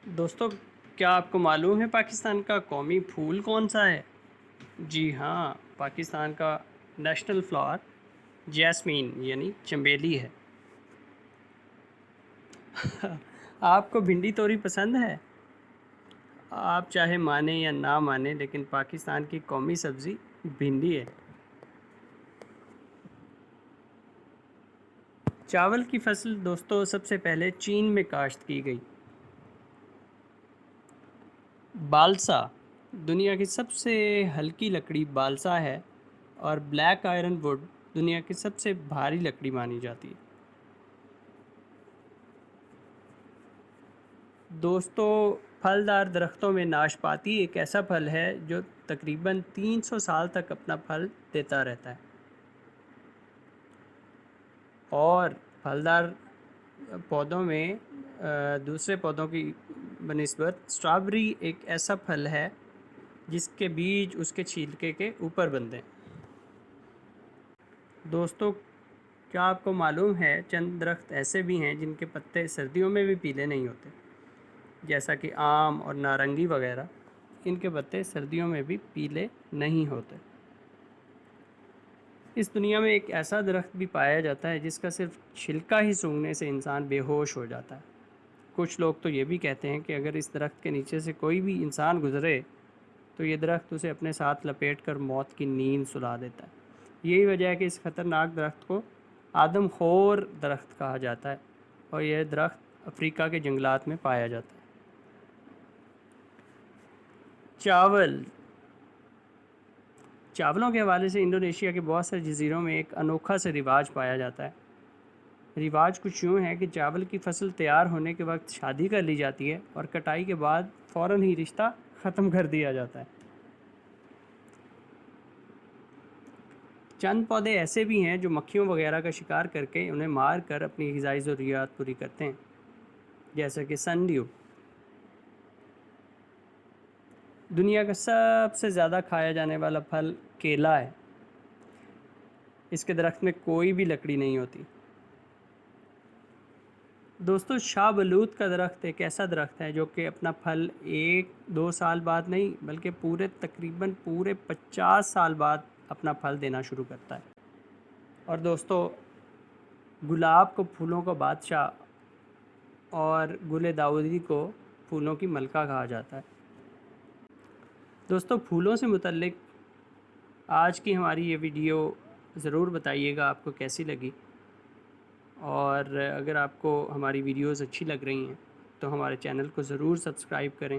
دوستو، کیا آپ کو معلوم ہے پاکستان کا قومی پھول کون سا ہے؟ جی ہاں، پاکستان کا نیشنل فلاور جیسمین یعنی چنبیلی ہے۔ آپ کو بھنڈی توری پسند ہے؟ آپ چاہے مانیں یا نہ مانیں لیکن پاکستان کی قومی سبزی بھنڈی ہے۔ چاول کی فصل دوستو سب سے پہلے چین میں کاشت کی گئی۔ بالسا دنیا کی سب سے ہلکی لکڑی بالسا ہے اور بلیک آئرن ووڈ دنیا کی سب سے بھاری لکڑی مانی جاتی ہے۔ دوستو، پھلدار درختوں میں ناشپاتی ایک ایسا پھل ہے جو تقریباً 300 سال تک اپنا پھل دیتا رہتا ہے، اور پھلدار پودوں میں دوسرے پودوں کی بنسبت اسٹرابری ایک ایسا پھل ہے جس کے بیج اس کے چھلکے کے اوپر بنتے ہیں۔ دوستو، کیا آپ کو معلوم ہے چند درخت ایسے بھی ہیں جن کے پتے سردیوں میں بھی پیلے نہیں ہوتے، جیسا کہ آم اور نارنگی وغیرہ؟ ان کے پتے سردیوں میں بھی پیلے نہیں ہوتے۔ اس دنیا میں ایک ایسا درخت بھی پایا جاتا ہے جس کا صرف چھلکا ہی سونگھنے سے انسان بے ہوش ہو جاتا ہے۔ کچھ لوگ تو یہ بھی کہتے ہیں کہ اگر اس درخت کے نیچے سے کوئی بھی انسان گزرے تو یہ درخت اسے اپنے ساتھ لپیٹ کر موت کی نیند سلا دیتا ہے۔ یہی وجہ ہے کہ اس خطرناک درخت کو آدم خور درخت کہا جاتا ہے، اور یہ درخت افریقہ کے جنگلات میں پایا جاتا ہے۔ چاولوں کے حوالے سے انڈونیشیا کے بہت سے جزیروں میں ایک انوکھا سے رواج پایا جاتا ہے۔ رواج کچھ یوں ہے کہ چاول کی فصل تیار ہونے کے وقت شادی کر لی جاتی ہے اور کٹائی کے بعد فوراً ہی رشتہ ختم کر دیا جاتا ہے۔ چند پودے ایسے بھی ہیں جو مکھیوں وغیرہ کا شکار کر کے انہیں مار کر اپنی غذائی ضروریات پوری کرتے ہیں، جیسا کہ سن ڈیو۔ دنیا کا سب سے زیادہ کھایا جانے والا پھل کیلا ہے۔ اس کے درخت میں کوئی بھی لکڑی نہیں ہوتی۔ دوستو، شاہ بلوط کا درخت ایک ایسا درخت ہے جو کہ اپنا پھل 1-2 سال بعد نہیں بلکہ تقریباً پورے 50 سال بعد اپنا پھل دینا شروع کرتا ہے۔ اور دوستو، گلاب کو پھولوں کا بادشاہ اور گل داؤدی کو پھولوں کی ملکہ کہا جاتا ہے۔ دوستو، پھولوں سے متعلق آج کی ہماری یہ ویڈیو ضرور بتائیے گا آپ کو کیسی لگی، اور اگر آپ کو ہماری ویڈیوز اچھی لگ رہی ہیں تو ہمارے چینل کو ضرور سبسکرائب کریں۔